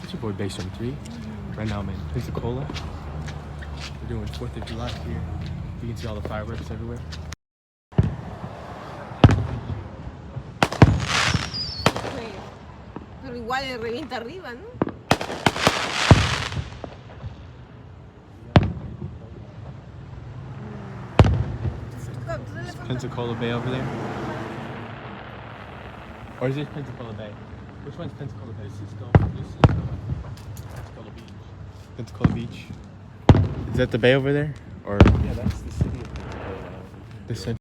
It's your boy Base 3. Right now I'm in Pensacola. We're doing 4th of July here. You can see all the fireworks everywhere. Pero igual le revienta arriba, ¿no? Pensacola Bay over there? Or is this Pensacola Bay? Which one's Pensacola Bay? This is Pensacola Beach. Pensacola Beach? Is that the bay over there? Or Yeah, that's the city of Pensacola. this